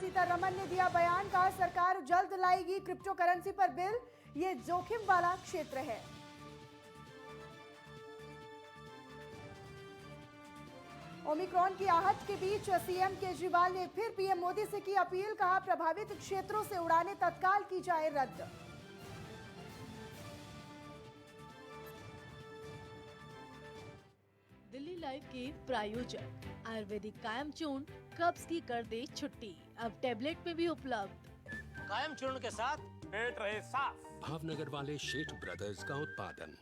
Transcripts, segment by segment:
सीतारमण ने दिया बयान, कहा सरकार जल्द लाएगी क्रिप्टो करेंसी पर बिल, ये जोखिम वाला क्षेत्र है। ओमिक्रॉन की आहट के बीच सीएम केजरीवाल ने फिर पीएम मोदी से की अपील, कहा प्रभावित क्षेत्रों से उड़ानें तत्काल की जाए रद्द। दिल्ली लाइव के प्रायोजक आयुर्वेदिक कायम चूर्ण कब्ज की कर दे छुट्टी, अब टैबलेट में भी उपलब्ध। कायम चूर्ण के साथ पेट रहे साफ। भावनगर वाले शेठ ब्रदर्स का उत्पादन।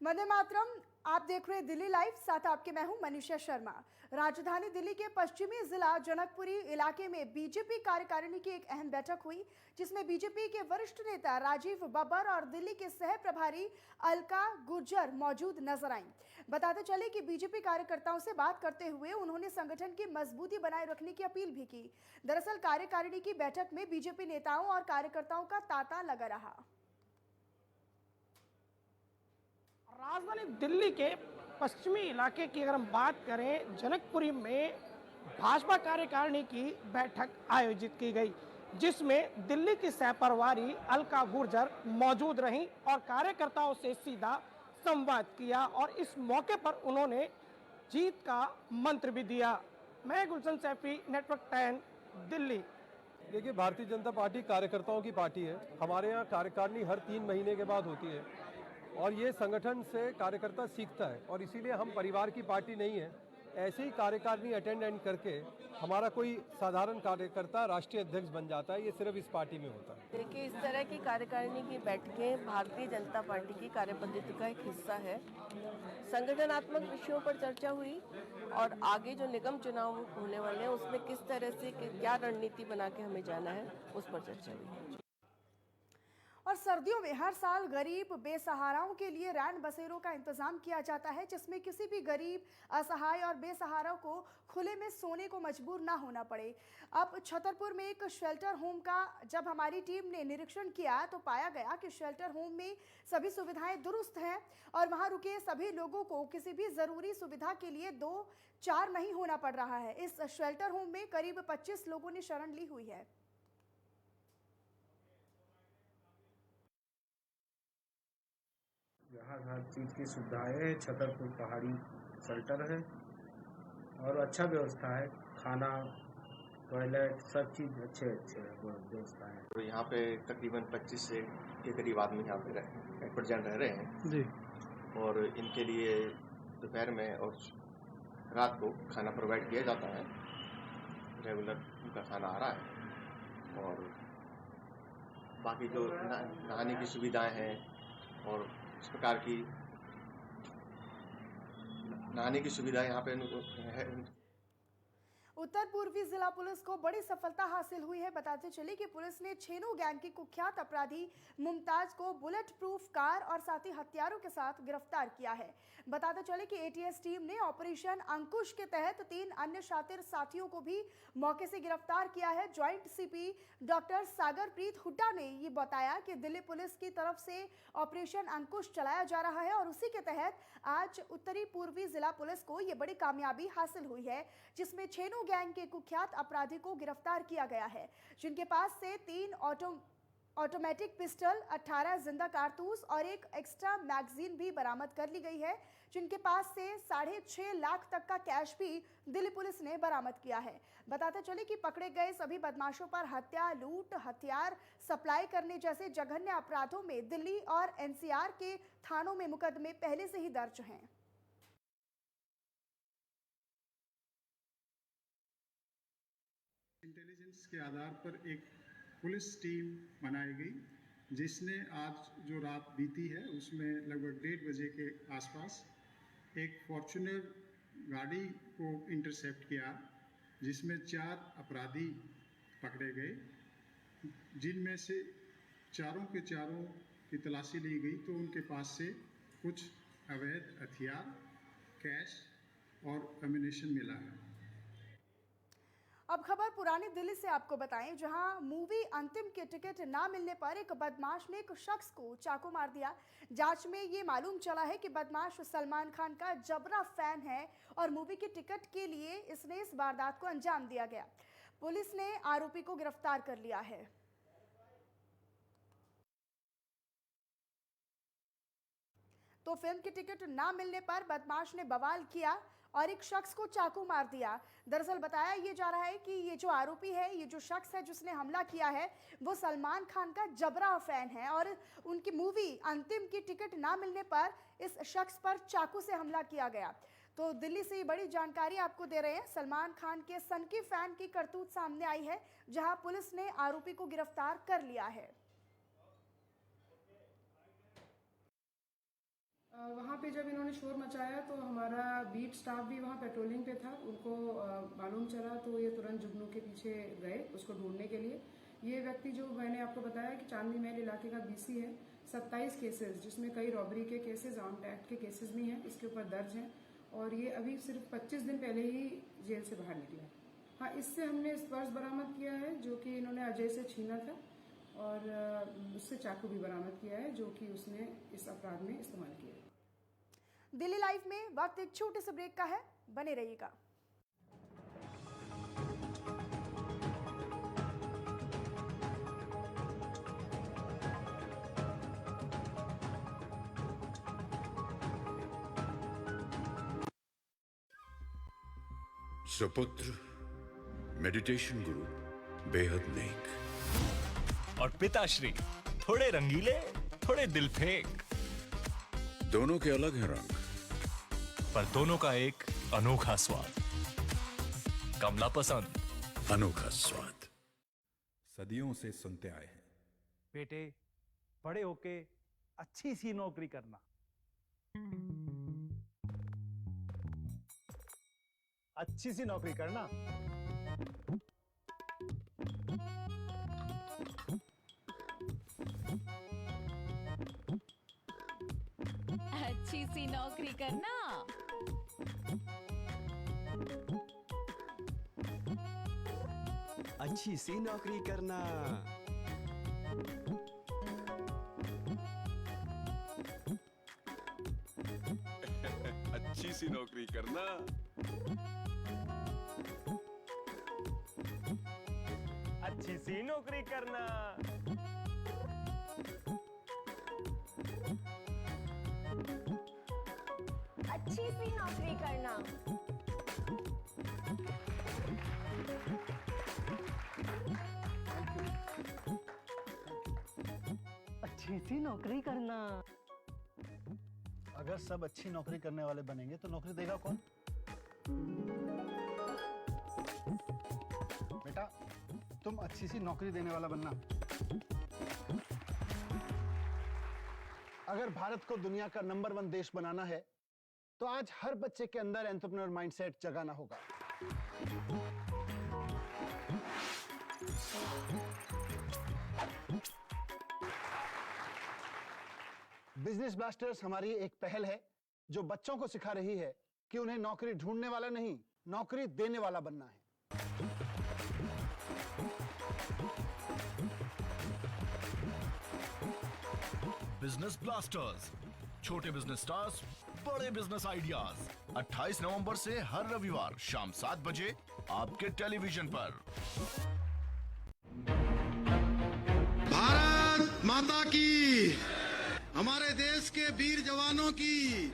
वंदे मातरम, आप देख रहे हैं दिल्ली लाइव, साथ आपके मैं हूं मनीषा शर्मा। राजधानी दिल्ली के पश्चिमी जिला जनकपुरी इलाके में बीजेपी कार्यकारिणी की एक अहम बैठक हुई, जिसमें बीजेपी के वरिष्ठ नेता राजीव बब्बर और दिल्ली के सह प्रभारी अलका गुर्जर मौजूद नजर आईं। बताते चले कि बीजेपी कार्यकर्ताओं से बात करते हुए उन्होंने संगठन की मजबूती बनाए रखने की अपील भी की। दरअसल कार्यकारिणी की बैठक में बीजेपी नेताओं और कार्यकर्ताओं का तांता लगा रहा। राजधानी दिल्ली के पश्चिमी इलाके की अगर हम बात करें, जनकपुरी में भाजपा कार्यकारिणी की बैठक आयोजित की गई, जिसमें दिल्ली की सहप्रभारी अलका गुर्जर मौजूद रहीं और कार्यकर्ताओं से सीधा संवाद किया और इस मौके पर उन्होंने जीत का मंत्र भी दिया। मैं गुलशन सैफी, नेटवर्क 10, दिल्ली। देखिए, भारतीय जनता पार्टी कार्यकर्ताओं की पार्टी है। हमारे यहाँ कार्यकारिणी हर 3 महीने के बाद होती है और ये संगठन से कार्यकर्ता सीखता है और इसीलिए हम परिवार की पार्टी नहीं है। ऐसे ही कार्यकारिणी अटेंड करके हमारा कोई साधारण कार्यकर्ता राष्ट्रीय अध्यक्ष बन जाता है, ये सिर्फ इस पार्टी में होता है। देखिए, इस तरह की कार्यकारिणी की बैठकें भारतीय जनता पार्टी की कार्यपद्धति का एक हिस्सा है। संगठनात्मक विषयों पर चर्चा हुई और आगे जो निगम चुनाव होने वाले हैं उसमें किस तरह से क्या रणनीति बना के हमें जाना है, उस पर चर्चा हुई। और सर्दियों में हर साल गरीब बेसहाराओं के लिए रैन बसेरों का इंतजाम किया जाता है, जिसमें किसी भी गरीब, असहाय और बेसहारा को खुले में सोने को मजबूर ना होना पड़े। अब छतरपुर में एक शेल्टर होम का जब हमारी टीम ने निरीक्षण किया तो पाया गया कि शेल्टर होम में सभी सुविधाएं दुरुस्त हैं और वहां रुके सभी लोगों को किसी भी जरूरी सुविधा के लिए 2-4 नहीं होना पड़ रहा है। इस शेल्टर होम में करीब 25 लोगों ने शरण ली हुई है। यहाँ हर चीज़ की सुविधाएं है। छतरपुर पहाड़ी शेल्टर है और अच्छा व्यवस्था है, खाना, टॉयलेट, सब चीज़ अच्छे व्यवस्था है। तो यहाँ पे तकरीबन 25 से के करीब आदमी यहाँ पे प्रेजेंट रह रहे हैं जी, और इनके लिए दोपहर में और रात को खाना प्रोवाइड किया जाता है। रेगुलर उनका खाना आ रहा है और बाकी जो नहाने की सुविधाएं हैं और इस प्रकार की नहाने की सुविधा यहाँ पे है। उत्तर पूर्वी जिला पुलिस को बड़ी सफलता हासिल हुई है। बताते चले कि पुलिस ने छेनू गैंग की कुख्यात अपराधी मुमताज को बुलेट प्रूफ कार और साथी हथियारों के साथ गिरफ्तार किया है। बताते चले कि एटीएस टीम ने ऑपरेशन अंकुश के तहत 3 अन्य शातिर साथियों को भी मौके से गिरफ्तार किया है। Joint CP doctor Sagarpreet Hooda ने ये बताया कि दिल्ली पुलिस की तरफ से ऑपरेशन अंकुश चलाया जा रहा है और उसी के तहत आज उत्तरी पूर्वी जिला पुलिस को ये बड़ी कामयाबी हासिल हुई है, जिसमें छेनू गैंग के कुख्यात अपराधी को गिरफ्तार किया गया है, जिनके पास से 3 ऑटोमेटिक पिस्टल, 18 जिंदा कारतूस और एक एक्स्ट्रा मैगजीन भी बरामद कर ली गई है, जिनके पास से 6.5 लाख तक का कैश भी दिल्ली पुलिस ने बरामद किया है। बताते चले कि पकड़े गए सभी बदमाशों पर हत्या, लूट, हथियार सप्लाई करने जैसे जघन्य अपराधों में दिल्ली और एनसीआर के थानों में मुकदमे पहले से ही दर्ज हैं। इंटेलिजेंस के आधार पर एक पुलिस टीम बनाई गई, जिसने आज जो रात बीती है उसमें लगभग 1:30 बजे के आसपास एक फॉर्च्यूनर गाड़ी को इंटरसेप्ट किया, जिसमें 4 अपराधी पकड़े गए, जिनमें से चारों के चारों की तलाशी ली गई तो उनके पास से कुछ अवैध हथियार, कैश और एम्युनिशन मिला है। अब खबर पुरानी दिल्ली से आपको बताएं, जहां मूवी अंतिम के टिकट ना मिलने पर एक बदमाश ने एक शख्स को चाकू मार दिया। जांच में ये मालूम चला है कि बदमाश सलमान खान का जबरा फैन है और मूवी के टिकट के लिए इसने इस वारदात को अंजाम दिया गया। पुलिस ने आरोपी को गिरफ्तार कर लिया है। तो फिल्म की टिकट ना मिलने पर बदमाश ने बवाल किया और एक शख्स को चाकू मार दिया। दरअसल बताया ये जा रहा है कि ये जो आरोपी है, ये जो शख्स है जिसने हमला किया है, वो सलमान खान का जबरा फैन है और उनकी मूवी अंतिम की टिकट ना मिलने पर इस शख्स पर चाकू से हमला किया गया। तो दिल्ली से ये बड़ी जानकारी आपको दे रहे हैं। सलमान खान के सनकी फैन की करतूत सामने आई है, जहां पुलिस ने आरोपी को गिरफ्तार कर लिया है। वहाँ पे जब इन्होंने शोर मचाया तो हमारा बीट स्टाफ भी वहाँ पेट्रोलिंग पे था। उनको मालूम चला तो ये तुरंत जुगनू के पीछे गए उसको ढूंढने के लिए। ये व्यक्ति जो मैंने आपको बताया कि चांदनी महल इलाके का बीसी है। 27 केसेस जिसमें कई रॉबरी के केसेस, आर्म्ड एक्ट के केसेस भी हैं, इसके ऊपर दर्ज हैं और ये अभी सिर्फ 25 दिन पहले ही जेल से बाहर निकला। हाँ, इससे हमने पर्स बरामद किया है जो कि इन्होंने अजय से छीना था और उससे चाकू भी बरामद किया है जो कि उसने इस अपराध में इस्तेमाल किया है। दिल्ली लाइव में वक्त एक छोटे से ब्रेक का है, बने रहिएगा। सुपुत्र मेडिटेशन गुरु बेहद नेक और पिताश्री थोड़े रंगीले थोड़े दिल फेंक। दोनों के अलग हैं रंग, पर दोनों का एक अनोखा स्वाद। कमला पसंद अनोखा स्वाद। सदियों से सुनते आए हैं, बेटे बड़े होके अच्छी सी नौकरी करना, अच्छी सी नौकरी करना। अच्छी सी नौकरी करना। अच्छी सी नौकरी करना। अच्छी सी नौकरी करना। अच्छी सी नौकरी करना। अच्छी सी नौकरी करना। अच्छी सी नौकरी करना। अगर सब अच्छी नौकरी करने वाले बनेंगे तो नौकरी देगा कौन? बेटा तुम अच्छी सी नौकरी देने वाला बनना। अगर भारत को दुनिया का नंबर 1 देश बनाना है तो आज हर बच्चे के अंदर एंटरप्रेन्योर माइंडसेट जगाना होगा। बिजनेस ब्लास्टर्स हमारी एक पहल है जो बच्चों को सिखा रही है कि उन्हें नौकरी ढूंढने वाला नहीं, नौकरी देने वाला बनना है। बिजनेस ब्लास्टर्स, छोटे बिजनेस स्टार्स, बड़े बिजनेस आइडियाज। 28 नवंबर से हर रविवार शाम 7 बजे आपके टेलीविजन पर। भारत माता की, हमारे देश के वीर जवानों की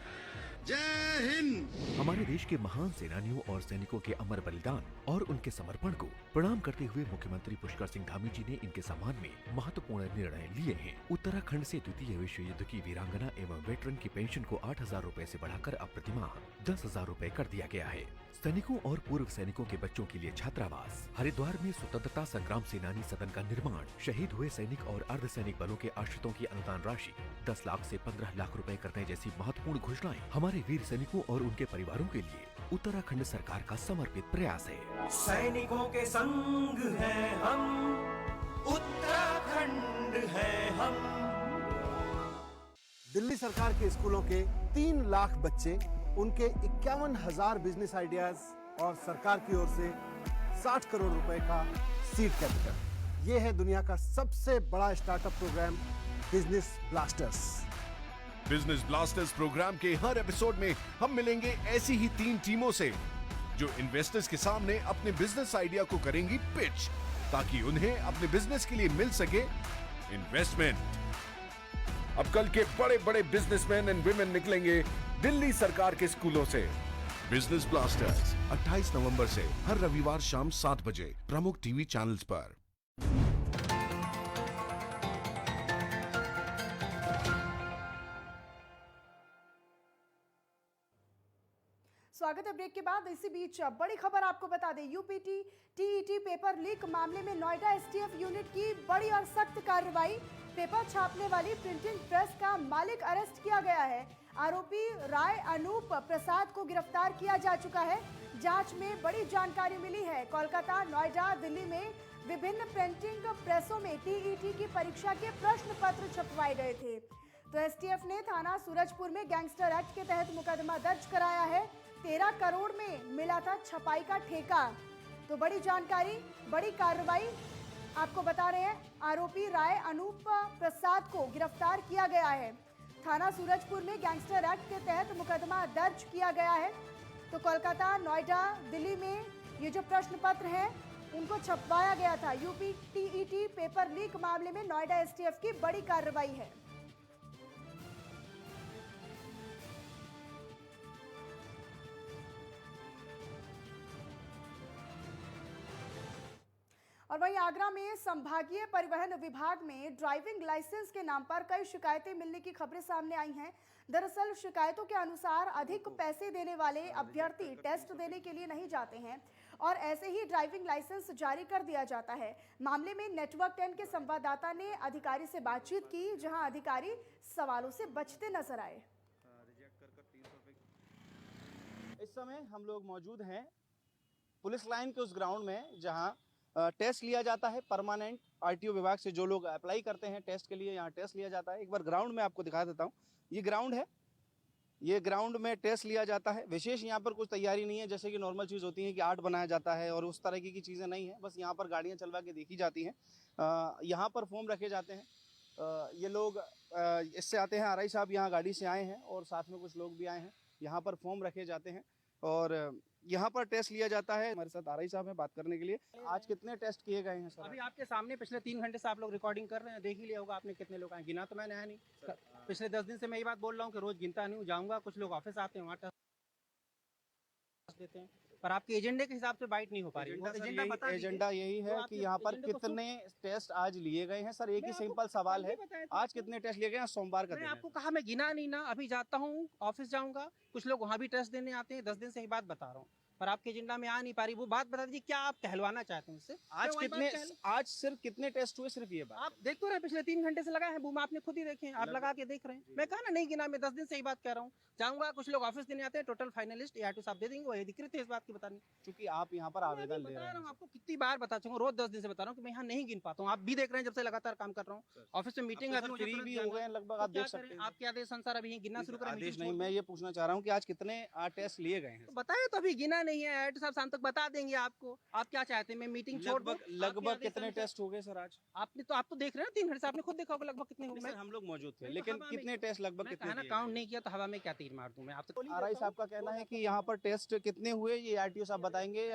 जय हिंद। हमारे देश के महान सेनानियों और सैनिकों के अमर बलिदान और उनके समर्पण को प्रणाम करते हुए मुख्यमंत्री पुष्कर सिंह धामी जी ने इनके सम्मान में महत्वपूर्ण निर्णय लिए हैं। उत्तराखंड से द्वितीय विश्व युद्ध की वीरांगना एवं वेटरन की पेंशन को 8,000 रूपए से बढ़ाकर अब प्रतिमाह 10,000 रूपए कर दिया गया है। सैनिकों और पूर्व सैनिकों के बच्चों के लिए छात्रावास। हरिद्वार में स्वतंत्रता संग्राम सेनानी सदन का निर्माण। शहीद हुए सैनिक और अर्धसैनिक बलों के आश्रितों की अनुदान राशि 10 लाख से 15 लाख रुपए करने जैसी महत्वपूर्ण घोषणाएं हमारे वीर सैनिकों और उनके परिवारों के लिए उत्तराखंड सरकार का समर्पित प्रयास है। सैनिकों के संग हैं हम, उत्तराखंड है हम। दिल्ली सरकार के स्कूलों के 3 लाख बच्चे, उनके 51,000 बिजनेस आइडियाज और सरकार की ओर से 60 करोड़ रुपए का सीड कैपिटल। ये है दुनिया का सबसे बड़ा startup program Business Blasters. Business Blasters program के हर एपिसोड में हम मिलेंगे ऐसी ही 3 टीमों से जो इन्वेस्टर्स के सामने अपने बिजनेस आइडिया को करेंगी पिच, ताकि उन्हें अपने बिजनेस के लिए मिल सके इन्वेस्टमेंट। अब कल के बड़े बड़े बिजनेसमैन एंड वुमेन निकलेंगे दिल्ली सरकार के स्कूलों से। बिजनेस ब्लास्टर्स 28 नवंबर से हर रविवार शाम 7 बजे प्रमुख टीवी चैनल्स पर। स्वागत है ब्रेक के बाद। इसी बीच बड़ी खबर आपको बता दें, यूपीटी टीईटी पेपर लीक मामले में नोएडा एसटीएफ यूनिट की बड़ी और सख्त कार्रवाई। पेपर छापने वाली प्रिंटिंग प्रेस का मालिक अरेस्ट किया गया है। आरोपी राय अनूप प्रसाद को गिरफ्तार किया जा चुका है। जांच में बड़ी जानकारी मिली है। कोलकाता, नोएडा, दिल्ली में विभिन्न प्रिंटिंग प्रेसों में टीईटी की परीक्षा के प्रश्न पत्र छपवाए गए थे। तो एसटीएफ ने थाना सूरजपुर में गैंगस्टर एक्ट के तहत मुकदमा दर्ज कराया है। 13 करोड़ में मिला था छपाई का ठेका। तो बड़ी जानकारी, बड़ी कार्रवाई आपको बता रहे हैं। आरोपी राय अनूप प्रसाद को गिरफ्तार किया गया है। थाना सूरजपुर में गैंगस्टर एक्ट के तहत मुकदमा दर्ज किया गया है। तो कोलकाता, नोएडा, दिल्ली में ये जो प्रश्न पत्र हैं उनको छपवाया गया था। यूपी टीईटी पेपर लीक मामले में नोएडा एसटीएफ की बड़ी कार्रवाई है। और वहीं आगरा में संभागीय परिवहन विभाग में ड्राइविंग लाइसेंस के नाम पर कई शिकायतें मिलने की खबरें सामने आई हैं। दरअसल शिकायतों के अनुसार अधिक पैसे देने वाले अभ्यर्थी टेस्ट देने के लिए नहीं जाते हैं और ऐसे ही ड्राइविंग लाइसेंस जारी कर दिया जाता है। मामले में नेटवर्क 10 के संवाददाता ने अधिकारी से बातचीत की, जहां अधिकारी सवालों से बचते नजर आए। इस समय हम लोग मौजूद हैं पुलिस लाइन के उस ग्राउंड में जहां टेस्ट लिया जाता है। परमानेंट आरटीओ विभाग से जो लोग अप्लाई करते हैं टेस्ट के लिए, यहाँ टेस्ट लिया जाता है। एक बार ग्राउंड में आपको दिखा देता हूँ। ये ग्राउंड है, ये ग्राउंड में टेस्ट लिया जाता है। विशेष यहाँ पर कुछ तैयारी नहीं है, जैसे कि नॉर्मल चीज़ होती है कि आर्ट बनाया जाता है और उस तरह की चीज़ें नहीं है। बस यहाँ पर गाड़ियाँ चलवा के देखी जाती हैं। यहाँ पर फॉर्म रखे जाते हैं। ये लोग इससे आते हैं, आरआई साहब यहाँ गाड़ी से आए हैं और साथ में कुछ लोग भी आए हैं। यहाँ पर फॉर्म रखे जाते हैं और यहाँ पर टेस्ट लिया जाता है। हमारे साथ आरआई साहब हैं बात करने के लिए। आज कितने टेस्ट किए गए हैं सर? अभी आपके सामने पिछले 3 घंटे से आप लोग रिकॉर्डिंग कर रहे हैं, देख ही लिया होगा आपने कितने लोग आए। गिना तो मैंने है नहीं। पिछले 10 दिन से मैं ये बात बोल रहा हूँ कि रोज गिनता नहीं हूँ। जाऊँगा, कुछ लोग ऑफिस आते हैं, वहाँ टेस्ट देते हैं, पर आपके एजेंडे के हिसाब से बाइट नहीं हो पा रही। एजेंडा यही है कि यहाँ पर कितने टेस्ट आज लिए गए हैं। सर एक ही सिंपल सवाल है, आज कितने टेस्ट लिए गए हैं? सोमवार का दिन आपको कहा, मैं गिना नहीं ना। अभी जाता हूँ, ऑफिस जाऊँगा, कुछ लोग वहाँ भी टेस्ट देने आते हैं। 10 दिन से ही बात बता रहा हूँ, पर आपके एजेंडा में आ नहीं पा रही। वो बात बता दीजिए, क्या आप कहलवाना चाहते हैं इससे? आज सिर्फ कितने टेस्ट हुए? सिर्फ ये बात आप देख तो रहे हैं। पिछले 3 घंटे से लगा है बूम, आपने खुद ही देखे हैं, आप लगा के देख रहे हैं। मैं कहा ना नहीं गिना, मैं 10 दिन से ही बात कह रहा हूँ। जाऊंगा, कुछ लोग ऑफिस देने आते हैं, टोटल फाइनलिस्ट ARTO साहब दे देंगे, वो अधिकृत है इस बात की बतानी। क्योंकि आप यहाँ पर आवेदन दे रहे हैं। आपको कितनी बार बता चुका हूँ, रोज 10 दिन से बता रहा हूँ कि मैं यहाँ नहीं गिन पाता हूँ। आप भी देख रहे हैं, जब से लगातार काम कर रहा हूँ। ऑफिस में मीटिंग भी हो गए लगभग, आप देख सकते हैं। आपके आदेश अनुसार अभी गिनना शुरू करें? आदेश नहीं, मैं ये पूछना चाह रहा हूँ कि आज कितने टेस्ट लिए गए हैं? बताया तो अभी गिना नहीं है। ARTO साहब शाम तक बता देंगे आपको। आप क्या चाहते हैं, मैं मीटिंग छोड़ दूं? लगभग कितने टेस्ट हो गए सर आज? आप तो देख रहे हैं 3 घंटे से, आपने खुद देखा होगा लगभग कितने हो गए। हम लोग मौजूद थे, लेकिन कितने टेस्ट लगभग कितने? ना काउंट नहीं किया तो हवा में क्या तीर मार दूं मैं आपसे। आरआई साहब का कहना है कि यहाँ पर टेस्ट कितने हुए ये ARTO साहब बताएंगे।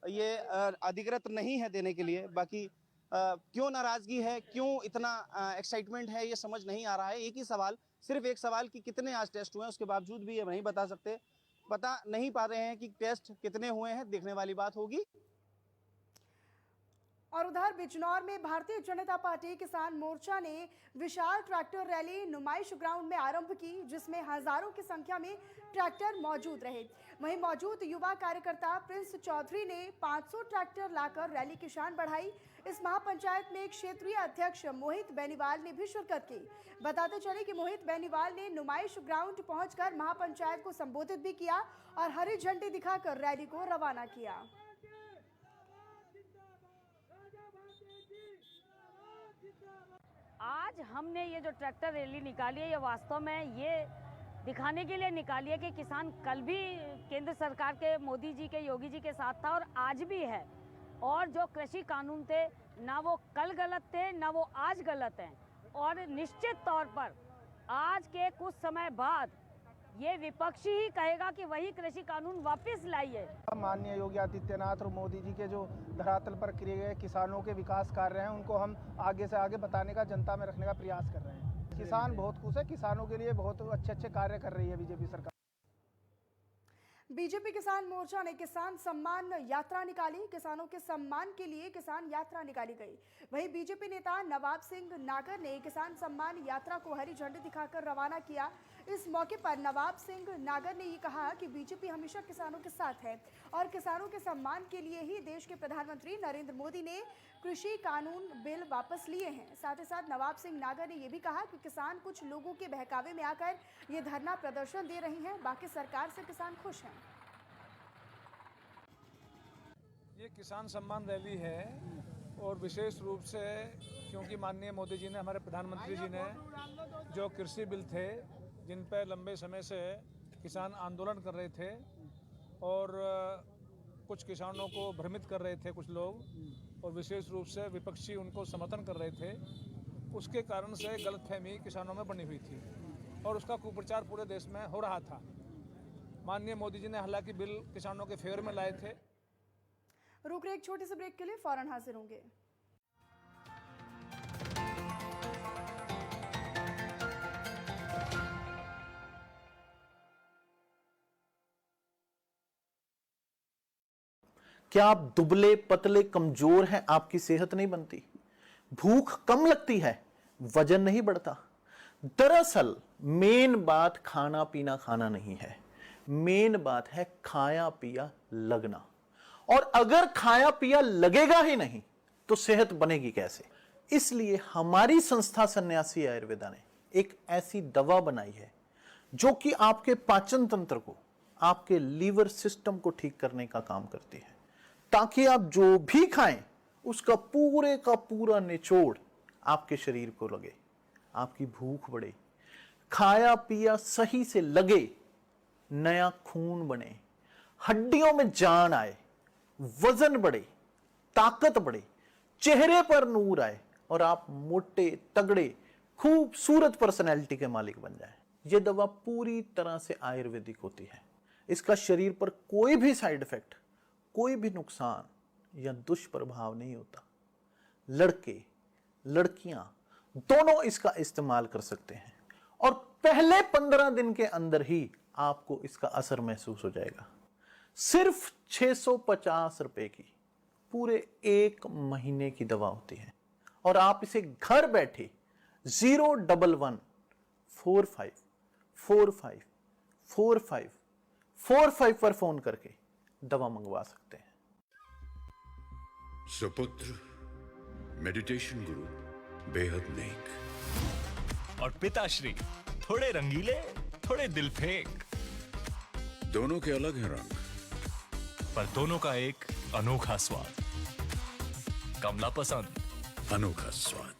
ये अधिकृत नहीं है देने के लिए। बाकी क्यों नाराजगी है, क्यों इतना एक्साइटमेंट है, ये समझ नहीं आ रहा है। एक ही सवाल, सिर्फ एक सवाल कि कितने आज टेस्ट हुए हैं, उसके बावजूद भी ये नहीं बता सकते, बता नहीं पा रहे हैं कि टेस्ट कितने हुए हैं। देखने वाली बात होगी। और उधर बिजनौर में भारतीय जनता पार्टी किसान मोर्चा ने विशाल ट्रैक्टर रैली नुमाइश ग्राउंड में आरंभ की, जिसमें हजारों की संख्या में ट्रैक्टर मौजूद रहे। वहीं मौजूद युवा कार्यकर्ता प्रिंस चौधरी ने 500 ट्रैक्टर लाकर रैली की शान बढ़ाई। इस महापंचायत में क्षेत्रीय अध्यक्ष मोहित बेनीवाल ने भी शिरकत की। बताते चले कि मोहित बेनीवाल ने नुमाइश ग्राउंड पहुंचकर महापंचायत को संबोधित भी किया और हरी झंडी दिखाकर रैली को रवाना किया। आज हमने ये जो ट्रैक्टर रैली निकाली है, ये वास्तव में ये दिखाने के लिए निकाली है कि किसान कल भी केंद्र सरकार के मोदी जी के, योगी जी के साथ था और आज भी है। और जो कृषि कानून थे, ना वो कल गलत थे, ना वो आज गलत हैं। और निश्चित तौर पर आज के कुछ समय बाद ये विपक्ष ही कहेगा कि वही कृषि कानून वापस लाइए। माननीय योगी आदित्यनाथ और मोदी जी के जो धरातल पर किए गए किसानों के विकास कार्य हैं उनको हम आगे से आगे बताने का, जनता में रखने का प्रयास कर रहे हैं। किसान बहुत खुश है, किसानों के लिए बहुत अच्छे कार्य कर रही है बीजेपी सरकार। बीजेपी किसान मोर्चा ने किसान सम्मान यात्रा निकाली। किसानों के सम्मान के लिए किसान यात्रा निकाली गई। वहीं बीजेपी नेता नवाब सिंह नागर ने किसान सम्मान यात्रा को हरी झंडी दिखाकर रवाना किया। इस मौके पर नवाब सिंह नागर ने ये कहा कि बीजेपी हमेशा किसानों के साथ है और किसानों के सम्मान के लिए ही देश के प्रधानमंत्री नरेंद्र मोदी ने कृषि कानून बिल वापस लिए हैं। साथ ही साथ नवाब सिंह नागर ने यह भी कहा कि किसान कुछ लोगों के बहकावे में आकर ये धरना प्रदर्शन दे रही हैं, बाकी सरकार से किसान खुश हैं। ये किसान सम्मान रैली है और विशेष रूप से क्योंकि माननीय मोदी जी ने, हमारे प्रधानमंत्री जी ने जो कृषि बिल थे जिन पर लंबे समय से किसान आंदोलन कर रहे थे और कुछ किसानों को भ्रमित कर रहे थे कुछ लोग, और विशेष रूप से विपक्षी उनको समर्थन कर रहे थे, उसके कारण से गलतफहमी किसानों में बनी हुई थी और उसका कुप्रचार पूरे देश में हो रहा था। माननीय मोदी जी ने हालांकि बिल किसानों के फेवर में लाए थे। रुक रहे एक छोटे से ब्रेक के लिए, फौरन हाजिर होंगे। क्या आप दुबले पतले कमजोर हैं? आपकी सेहत नहीं बनती, भूख कम लगती है, वजन नहीं बढ़ता? दरअसल मेन बात खाना पीना खाना नहीं है, मेन बात है खाया पिया लगना। और अगर खाया पिया लगेगा ही नहीं तो सेहत बनेगी कैसे? इसलिए हमारी संस्था सन्यासी आयुर्वेदा ने एक ऐसी दवा बनाई है जो कि आपके पाचन तंत्र को, आपके लीवर सिस्टम को ठीक करने का काम करती है, ताकि आप जो भी खाएं उसका पूरे का पूरा निचोड़ आपके शरीर को लगे, आपकी भूख बढ़े, खाया पिया सही से लगे, नया खून बने, हड्डियों में जान आए, वजन बढ़े, ताकत बढ़े, चेहरे पर नूर आए और आप मोटे तगड़े खूबसूरत पर्सनैलिटी के मालिक बन जाएं। यह दवा पूरी तरह से आयुर्वेदिक होती है। इसका शरीर पर कोई भी साइड इफेक्ट, कोई भी नुकसान या दुष्प्रभाव नहीं होता। लड़के लड़कियां दोनों इसका इस्तेमाल कर सकते हैं और पहले 15 दिन के अंदर ही आपको इसका असर महसूस हो जाएगा। सिर्फ 650 रुपए की पूरे 1 महीने की दवा होती है और आप इसे घर बैठे 01145454545 पर फोन करके दवा मंगवा सकते हैं। सुपुत्र मेडिटेशन गुरु बेहद नेक और पिताश्री थोड़े रंगीले थोड़े दिल फेंक। दोनों के अलग हैं रंग, पर दोनों का एक अनोखा स्वाद। कमला पसंद, अनोखा स्वाद।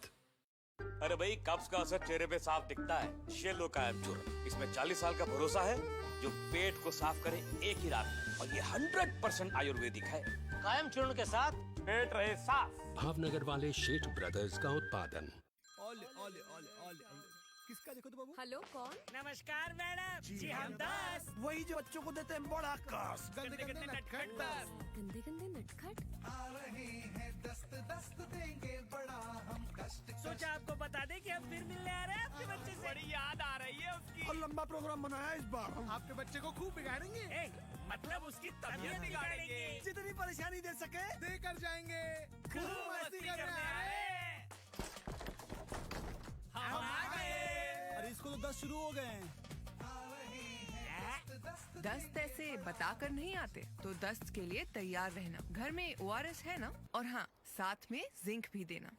अरे भाई, कब्ज का असर चेहरे पे साफ दिखता है। शेलो कायम चूर्ण, इसमें 40 साल का भरोसा है जो पेट को साफ करे एक ही रात में, और ये 100% आयुर्वेदिक है। कायम चूर्ण के साथ पेट रहे साफ। भावनगर वाले शेठ ब्रदर्स का उत्पादन। ओले ओले ओले ओले, किसका देखो तो बाबू? हेलो, कौन? नमस्कार मैडम जी हम 10 वही जो बच्चों को देते हैं बड़ा कस। गंदे गंदे नटखट दस। गंदे गंदे नटखट आ रहे हैं दस्त दस्त देंगे बड़ा हम कष्ट। सोचा आपको बता दें कि हम फिर मिलने आ रहे हैं आपके बच्चे से। बड़ी याद आ रही है उसकी। और लंबा प्रोग्राम बनाया है इस बार। हम आपके बच्चे को खूब बिगाड़ेंगे। मतलब उसकी तबीयत बिगाड़ेंगे। जितनी परेशानी दे सके देकर जाएंगे। खूब मस्ती करने आए। हम आ गए। अरे इसको तो 10 शुरू हो गए हैं। दस्त ऐसे बताकर नहीं आते, तो दस्त के लिए तैयार रहना। घर में ORS है ना, और हाँ, साथ में जिंक भी देना।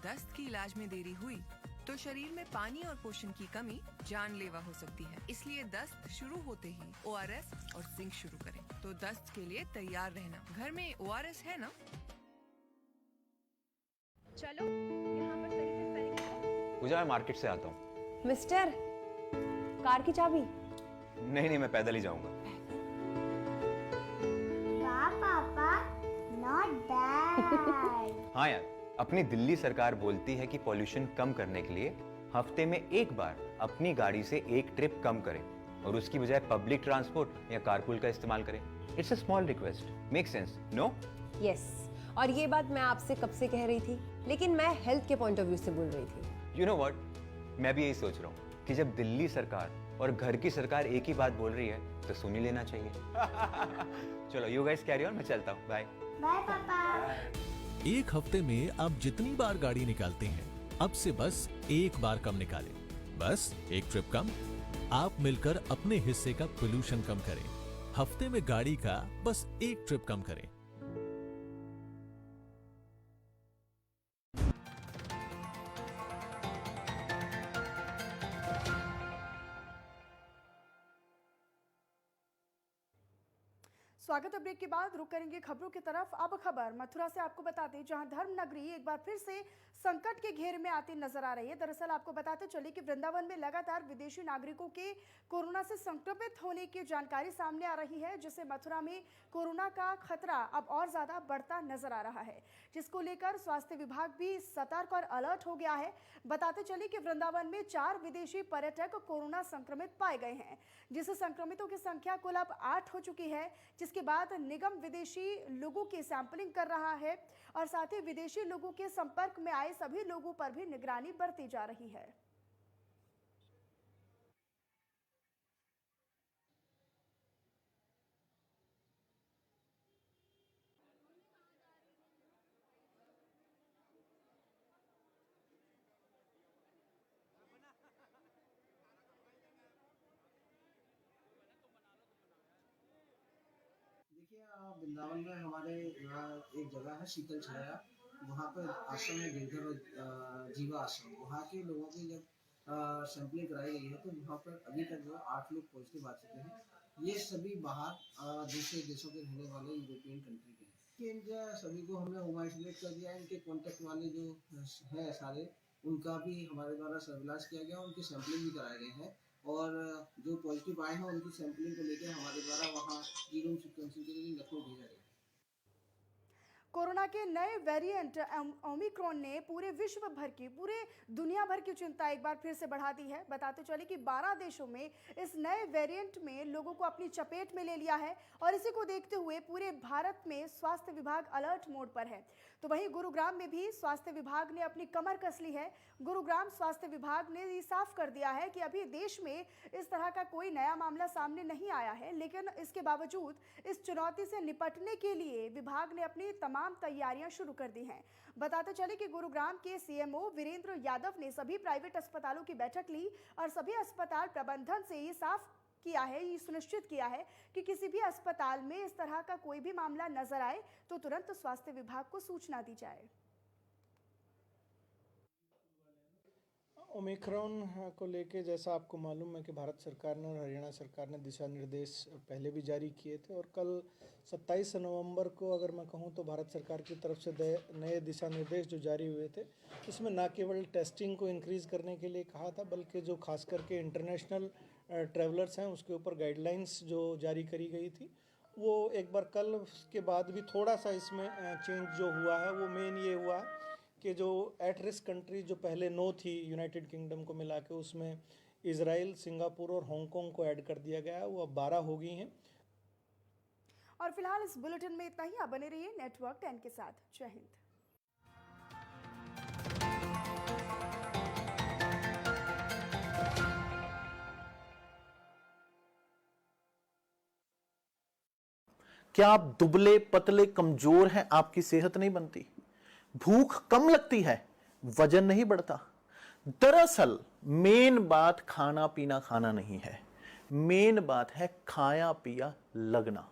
दस्त की इलाज में देरी हुई तो शरीर में पानी और पोषण की कमी जानलेवा हो सकती है। इसलिए दस्त शुरू होते ही ORS और जिंक शुरू करें। तो दस्त के लिए तैयार रहना। घर में ORS है ना। चलो, यहाँ पर सही से स्पेलिंग करो। पूजा, मैं मार्केट से आता हूँ। मिस्टर, कार की चाबी? नहीं, मैं पैदल ही जाऊंगा। वाह पापा, नॉट बैड। हाँ यार, अपनी दिल्ली सरकार बोलती है कि पॉल्यूशन कम करने के लिए हफ्ते में एक बार अपनी गाड़ी से एक ट्रिप कम करें और उसकी बजाय पब्लिक ट्रांसपोर्ट या कारपूल का इस्तेमाल करें। It's a small request, make sense, no? Yes, और ये बात मैं आपसे कब से कह रही थी, लेकिन मैं हेल्थ के पॉइंट ऑफ व्यू से बोल रही थी। यू नो व्हाट, मैं भी यही सोच रहा हूँ कि जब दिल्ली सरकार और घर की सरकार एक ही बात बोल रही है तो सुन ही लेना चाहिए। चलो यू गाइस कैरी ऑन, मैं चलता हूँ, बाय। बाय पापा। एक हफ्ते में आप जितनी बार गाड़ी निकालते हैं, अब से बस एक बार कम निकालें। बस एक ट्रिप कम, आप मिलकर अपने हिस्से का पोल्यूशन कम करें। हफ्ते में गाड़ी का बस एक ट्रिप कम करें। स्वागत है। ब्रेक के बाद रुक करेंगे खबरों की तरफ। अब खबर मथुरा से आपको बता दें, जहां धर्म नगरी एक बार फिर से संकट के घेरे में आती नजर आ रही है। दरअसल आपको बताते चले कि वृंदावन में लगातार विदेशी नागरिकों के कोरोना से संक्रमित होने की जानकारी सामने आ रही है, जिससे मथुरा में कोरोना का खतरा अब और ज्यादा बढ़ता नजर आ रहा है, जिसको लेकर स्वास्थ्य विभाग भी सतर्क और अलर्ट हो गया है। बताते चले कि वृंदावन में 4 विदेशी पर्यटक कोरोना संक्रमित पाए गए हैं, जिससे संक्रमितों की संख्या कुल अब 8 हो चुकी है। जिसके बाद निगम विदेशी लोगों की सैंपलिंग कर रहा है और साथ ही विदेशी लोगों के संपर्क में आए सभी लोगों पर भी निगरानी बरती जा रही है। देखिए, वृंदावन में हमारे यहाँ एक जगह है शीतल छाया, वहाँ पर आश्रम है गिरधर जीवा आश्रम। वहाँ के लोगों की जब सैंपलिंग कराई गई है तो वहाँ पर अभी तक जो 8 लोग पॉजिटिव आ चुके हैं। ये सभी बाहर दूसरे देशों के रहने वाले यूरोपियन कंट्री के हैं। कि इनका सभी को हमने होम आइसोलेट कर दिया है। इनके कॉन्टेक्ट वाले जो हैं सारे, उनका भी हमारे द्वारा सर्विलांस किया गया, उनकी सैंपलिंग भी कराए गए हैं और जो पॉजिटिव आए हैं उनकी सैंपलिंग को लेकर हमारे द्वारा वहाँ जीनोम सीक्वेंसिंग के लिए लखनऊ भेजा गया है। कोरोना के नए वेरिएंट ओमिक्रॉन ने पूरे दुनिया भर की चिंता एक बार फिर से बढ़ा दी है। बताते चले कि 12 देशों में इस नए वेरिएंट में लोगों को अपनी चपेट में ले लिया है और इसी को देखते हुए पूरे भारत में स्वास्थ्य विभाग अलर्ट मोड पर है। तो वहीं गुरुग्राम में भी स्वास्थ्य विभाग ने अपनी कमर कस ली है। गुरुग्राम स्वास्थ्य विभाग ने ये साफ कर दिया है कि अभी देश में इस तरह का कोई नया मामला सामने नहीं आया है, लेकिन इसके बावजूद इस चुनौती से निपटने के लिए विभाग ने अपनी तमाम तैयारियां शुरू कर दी हैं। बताते चले कि गुरुग्राम के सीएमओ वीरेंद्र यादव ने सभी प्राइवेट अस्पतालों की बैठक ली और सभी अस्पताल प्रबंधन से ये साफ किया है, ये सुनिश्चित किया है कि किसी भी अस्पताल में इस तरह का कोई भी मामला नजर आए तो तुरंत स्वास्थ्य विभाग को सूचना दी जाए। ओमिक्रॉन को लेके जैसा आपको मालूम है कि भारत सरकार ने और हरियाणा सरकार ने दिशा निर्देश पहले भी जारी किए थे और कल 27 नवंबर को अगर मैं कहूं तो भारत सरकार की तरफ से नए दिशा निर्देश जो जारी हुए थे, इसमें ना केवल टेस्टिंग को इंक्रीज़ करने के लिए कहा था, बल्कि जो खास करके इंटरनेशनल ट्रैवलर्स हैं उसके ऊपर गाइडलाइंस जो जारी करी गई थी, वो एक बार कल के बाद भी थोड़ा सा इसमें चेंज जो हुआ है वो मेन ये हुआ है कि जो एट रिस्क कंट्री जो पहले 9 थी यूनाइटेड किंगडम को मिला के, उसमें इजराइल, सिंगापुर और हांगकांग को ऐड कर दिया गया है, वो अब 12 हो गई हैं। और फिलहाल इस बुलेटिन में इतना ही। आप बने रहिए नेटवर्क 10 के साथ। जय हिंद। क्या आप दुबले पतले कमजोर हैं? आपकी सेहत नहीं बनती, भूख कम लगती है, वजन नहीं बढ़ता। दरअसल मेन बात खाना पीना खाना नहीं है, मेन बात है खाया पिया लगना।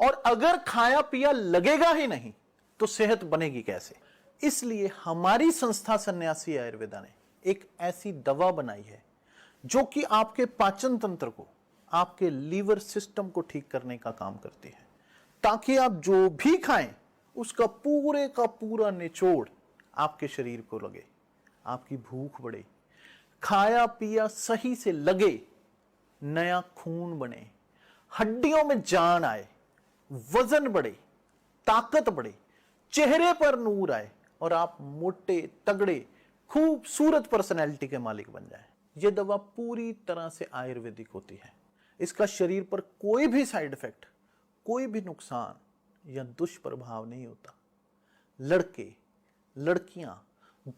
और अगर खाया पिया लगेगा ही नहीं तो सेहत बनेगी कैसे? इसलिए हमारी संस्था सन्यासी आयुर्वेदा ने एक ऐसी दवा बनाई है जो कि आपके पाचन तंत्र को, आपके लीवर सिस्टम को ठीक करने का काम करती है, ताकि आप जो भी खाएं उसका पूरे का पूरा निचोड़ आपके शरीर को लगे, आपकी भूख बढ़े, खाया पिया सही से लगे, नया खून बने, हड्डियों में जान आए, वजन बढ़े, ताकत बढ़े, चेहरे पर नूर आए और आप मोटे तगड़े खूबसूरत पर्सनैलिटी के मालिक बन जाएं। यह दवा पूरी तरह से आयुर्वेदिक होती है। इसका शरीर पर कोई भी साइड इफेक्ट, कोई भी नुकसान या दुष्प्रभाव नहीं होता। लड़के लड़कियां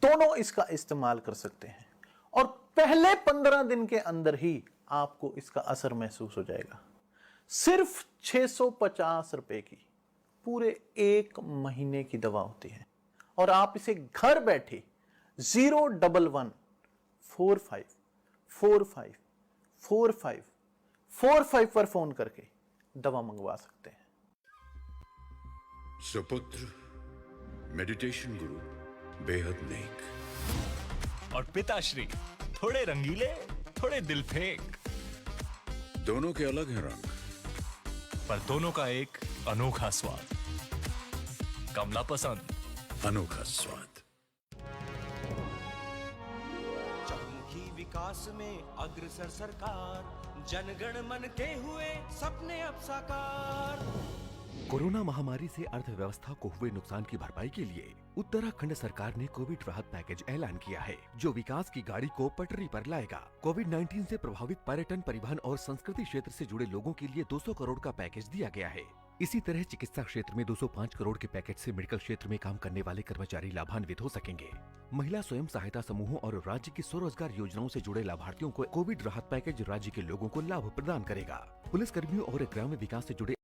दोनों इसका इस्तेमाल कर सकते हैं और पहले 15 दिन के अंदर ही आपको इसका असर महसूस हो जाएगा। सिर्फ 650 रुपए की पूरे 1 महीने की दवा होती है और आप इसे घर बैठे 01145454545 पर फोन करके दवा मंगवा सकते हैं। सुपुत्र मेडिटेशन गुरु बेहद नेक और पिताश्री थोड़े रंगीले, थोड़े दिल फेंक। दोनों के अलग हैं रंग, पर दोनों का एक अनोखा स्वाद। कमला पसंद, अनोखा स्वाद। चहुमुखी विकास में अग्रसर सरकार, जनगण मन के हुए सपने अब साकार। कोरोना महामारी से अर्थव्यवस्था को हुए नुकसान की भरपाई के लिए उत्तराखंड सरकार ने कोविड राहत पैकेज ऐलान किया है, जो विकास की गाड़ी को पटरी पर लाएगा। कोविड-19 से प्रभावित पर्यटन, परिवहन और संस्कृति क्षेत्र से जुड़े लोगों के लिए 200 करोड़ का पैकेज दिया गया है। इसी तरह चिकित्सा क्षेत्र में 205 करोड़ के पैकेज से मेडिकल क्षेत्र में काम करने वाले कर्मचारी लाभान्वित हो सकेंगे। महिला स्वयं सहायता समूहों और राज्य की स्वरोजगार योजनाओं से जुड़े लाभार्थियों को कोविड राहत पैकेज राज्य के लोगों को लाभ प्रदान करेगा। पुलिस कर्मियों और ग्राम्य विकास से जुड़े